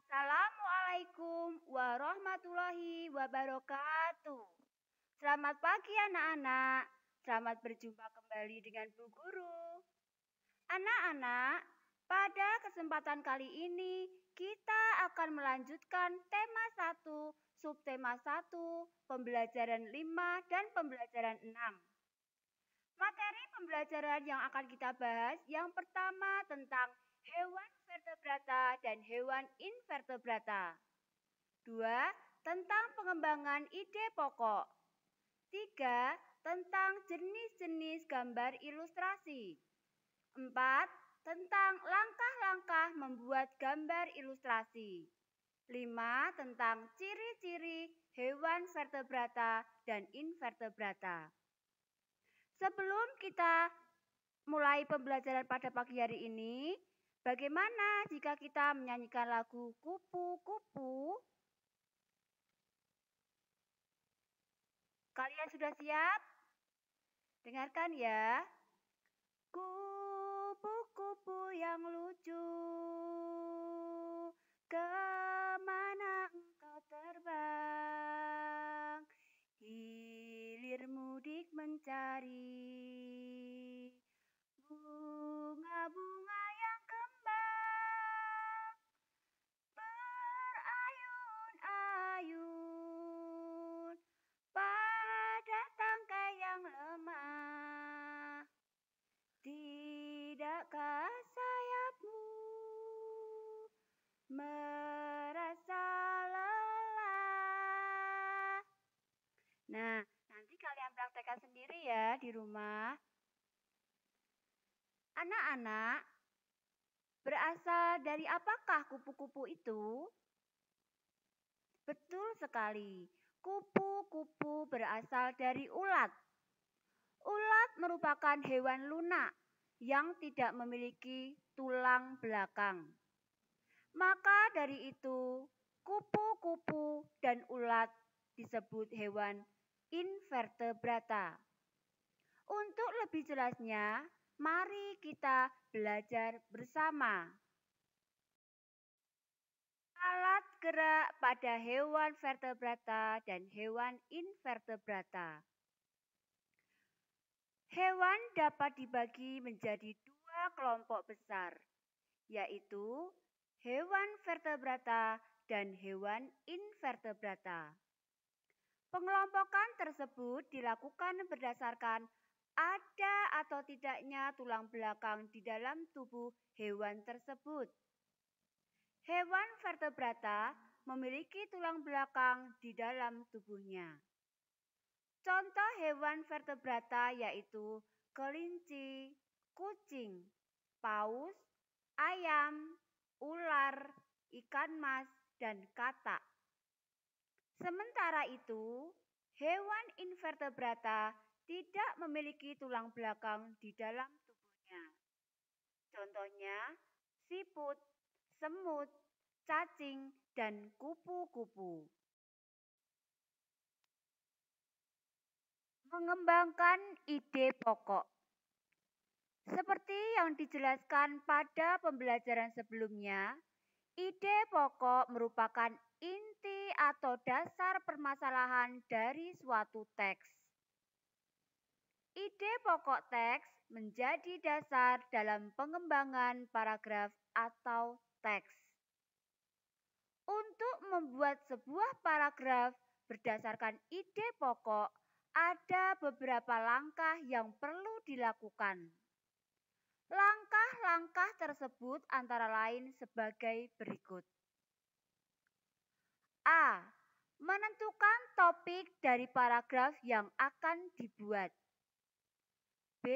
Assalamualaikum warahmatullahi wabarakatuh. Selamat pagi anak-anak. Selamat berjumpa kembali dengan Bu Guru. Anak-anak, pada kesempatan kali ini kita akan melanjutkan tema 1, subtema 1, pembelajaran 5 dan pembelajaran 6. Materi pembelajaran yang akan kita bahas yang pertama tentang hewan vertebrata dan hewan invertebrata. 2. Tentang pengembangan ide pokok. 3. Tentang jenis-jenis gambar ilustrasi. 4. Tentang langkah-langkah membuat gambar ilustrasi. 5. Tentang ciri-ciri hewan vertebrata dan invertebrata. Sebelum kita mulai pembelajaran pada pagi hari ini, bagaimana jika kita menyanyikan lagu Kupu-Kupu? Kalian sudah siap? Dengarkan ya. Kupu-kupu yang lucu, kemana engkau terbang? Hilir mudik mencari bunga-bunga yang kembang, berayun-ayun pada tangkai yang lemah. Tidakkah sayapmu merasa lelah? Nah, nanti kalian praktekkan sendiri ya di rumah. Anak-anak, berasal dari apakah kupu-kupu itu? Betul sekali, kupu-kupu berasal dari ulat. Ulat merupakan hewan lunak yang tidak memiliki tulang belakang. Maka dari itu, kupu-kupu dan ulat disebut hewan invertebrata. Untuk lebih jelasnya, mari kita belajar bersama. Alat gerak pada hewan vertebrata dan hewan invertebrata. Hewan dapat dibagi menjadi dua kelompok besar, yaitu hewan vertebrata dan hewan invertebrata. Pengelompokan tersebut dilakukan berdasarkan ada atau tidaknya tulang belakang di dalam tubuh hewan tersebut. Hewan vertebrata memiliki tulang belakang di dalam tubuhnya. Contoh hewan vertebrata yaitu kelinci, kucing, paus, ayam, ular, ikan mas, dan katak. Sementara itu, hewan invertebrata tidak memiliki tulang belakang di dalam tubuhnya. Contohnya, siput, semut, cacing, dan kupu-kupu. Mengembangkan ide pokok. Seperti yang dijelaskan pada pembelajaran sebelumnya, ide pokok merupakan inti atau dasar permasalahan dari suatu teks. Ide pokok teks menjadi dasar dalam pengembangan paragraf atau teks. Untuk membuat sebuah paragraf berdasarkan ide pokok, ada beberapa langkah yang perlu dilakukan. Langkah-langkah tersebut antara lain sebagai berikut. A. Menentukan topik dari paragraf yang akan dibuat. B.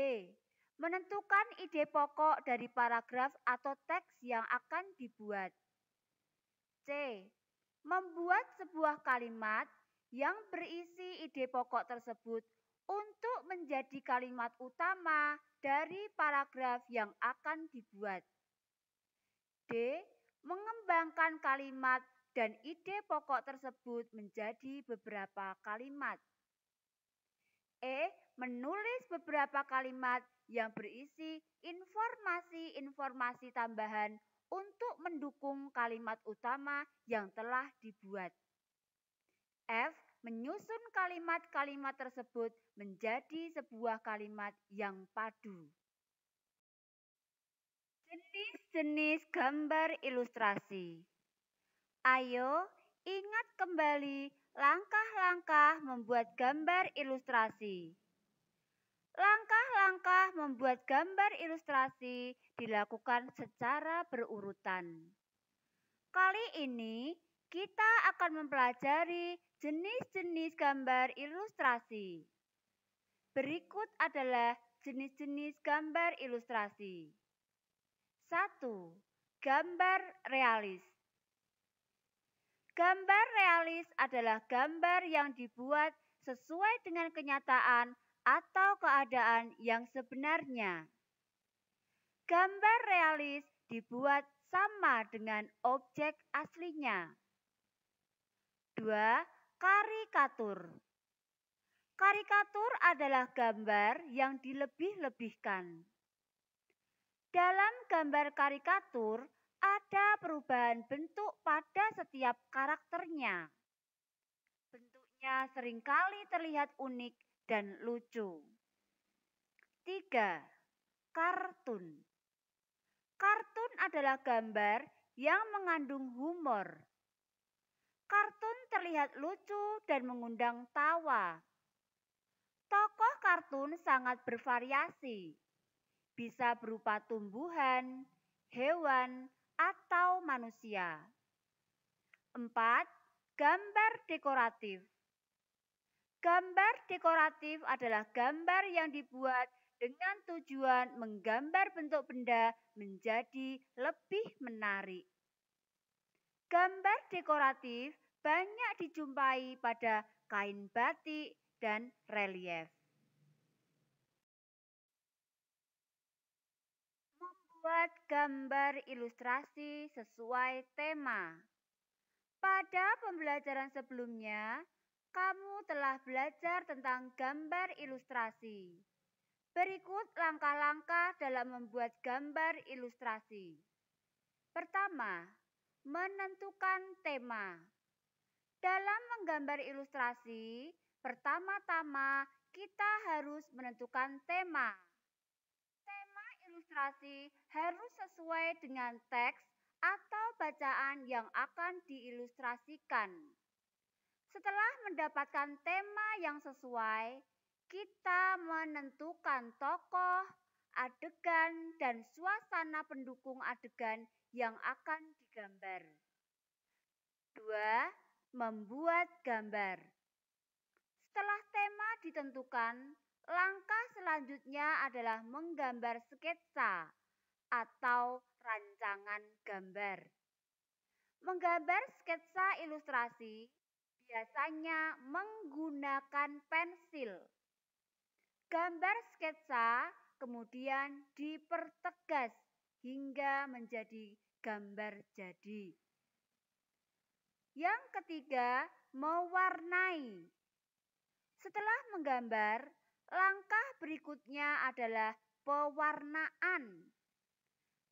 Menentukan ide pokok dari paragraf atau teks yang akan dibuat. C. Membuat sebuah kalimat yang berisi ide pokok tersebut untuk menjadi kalimat utama dari paragraf yang akan dibuat. D. Mengembangkan kalimat dan ide pokok tersebut menjadi beberapa kalimat. E. Menulis beberapa kalimat yang berisi informasi-informasi tambahan untuk mendukung kalimat utama yang telah dibuat. F. Menyusun kalimat-kalimat tersebut menjadi sebuah kalimat yang padu. Jenis-jenis gambar ilustrasi. Ayo ingat kembali langkah-langkah membuat gambar ilustrasi. Langkah-langkah membuat gambar ilustrasi dilakukan secara berurutan. Kali ini kita akan mempelajari jenis-jenis gambar ilustrasi. Berikut adalah jenis-jenis gambar ilustrasi. 1. Gambar realis. Gambar realis adalah gambar yang dibuat sesuai dengan kenyataan atau keadaan yang sebenarnya. Gambar realis dibuat sama dengan objek aslinya. 2. Karikatur. Karikatur adalah gambar yang dilebih-lebihkan. Dalam gambar karikatur, ada perubahan bentuk pada setiap karakternya. Bentuknya seringkali terlihat unik dan lucu. 3. Kartun. Kartun adalah gambar yang mengandung humor. Kartun terlihat lucu dan mengundang tawa. Tokoh kartun sangat bervariasi. Bisa berupa tumbuhan, hewan, atau manusia. 4. Gambar dekoratif. Gambar dekoratif adalah gambar yang dibuat dengan tujuan menggambar bentuk benda menjadi lebih menarik. Gambar dekoratif banyak dijumpai pada kain batik dan relief. Membuat gambar ilustrasi sesuai tema. Pada pembelajaran sebelumnya, kamu telah belajar tentang gambar ilustrasi. Berikut langkah-langkah dalam membuat gambar ilustrasi. Pertama, menentukan tema. Dalam menggambar ilustrasi, pertama-tama kita harus menentukan tema. Tema ilustrasi harus sesuai dengan teks atau bacaan yang akan diilustrasikan. Setelah mendapatkan tema yang sesuai, kita menentukan tokoh, adegan, dan suasana pendukung adegan yang akan digambar. 2. Membuat gambar. Setelah tema ditentukan, langkah selanjutnya adalah menggambar sketsa atau rancangan gambar. Menggambar sketsa ilustrasi biasanya menggunakan pensil. Gambar sketsa kemudian dipertegas hingga menjadi gambar jadi. Yang ketiga, mewarnai. Setelah menggambar, langkah berikutnya adalah pewarnaan.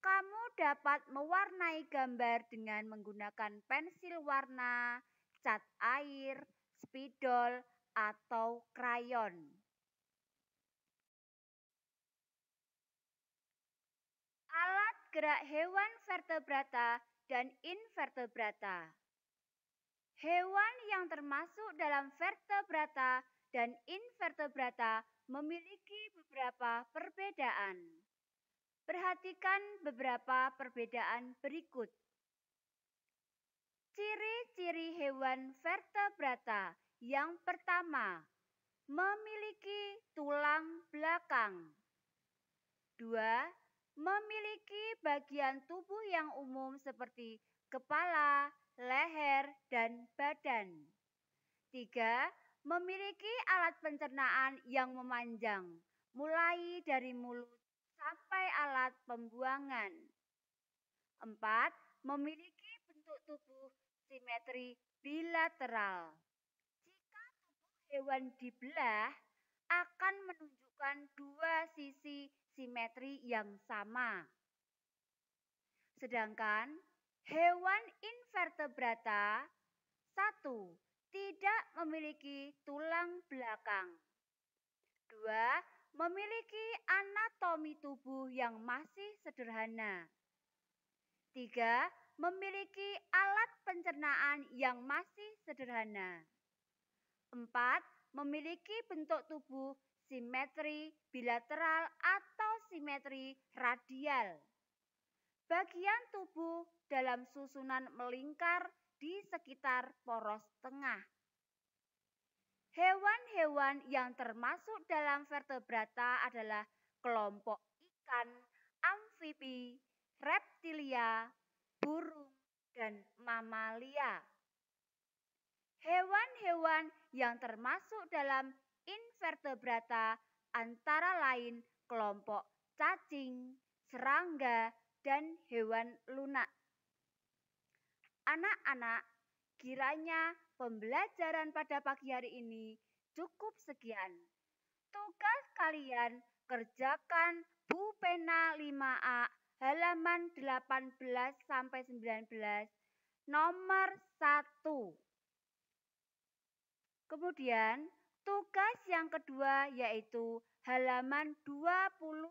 Kamu dapat mewarnai gambar dengan menggunakan pensil warna, cat air, spidol, atau krayon. Alat gerak hewan vertebrata dan invertebrata. Hewan yang termasuk dalam vertebrata dan invertebrata memiliki beberapa perbedaan. Perhatikan beberapa perbedaan berikut. Ciri-ciri hewan vertebrata. Yang pertama, memiliki tulang belakang. 2. Memiliki bagian tubuh yang umum seperti kepala, leher, dan badan. 3. Memiliki alat pencernaan yang memanjang, mulai dari mulut sampai alat pembuangan. 4. Memiliki bentuk tubuh simetri bilateral. Jika tubuh hewan dibelah, akan menunjukkan dua sisi simetri yang sama. Sedangkan hewan invertebrata 1. Tidak memiliki tulang belakang. 2. Memiliki anatomi tubuh yang masih sederhana. 3. Memiliki alat pencernaan yang masih sederhana. 4. Memiliki bentuk tubuh simetri bilateral atau simetri radial. Bagian tubuh dalam susunan melingkar di sekitar poros tengah. Hewan-hewan yang termasuk dalam vertebrata adalah kelompok ikan, amfibi, reptilia, burung, dan mamalia. Hewan-hewan yang termasuk dalam invertebrata antara lain kelompok cacing, serangga, dan hewan lunak. Anak-anak, kiranya pembelajaran pada pagi hari ini cukup sekian. Tugas kalian kerjakan Bu Pena 5A halaman 18 sampai 19 nomor 1. Kemudian tugas yang kedua yaitu halaman 21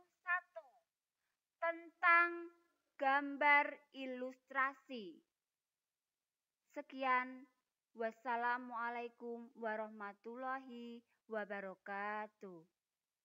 tentang gambar ilustrasi. Sekian, wassalamualaikum warahmatullahi wabarakatuh.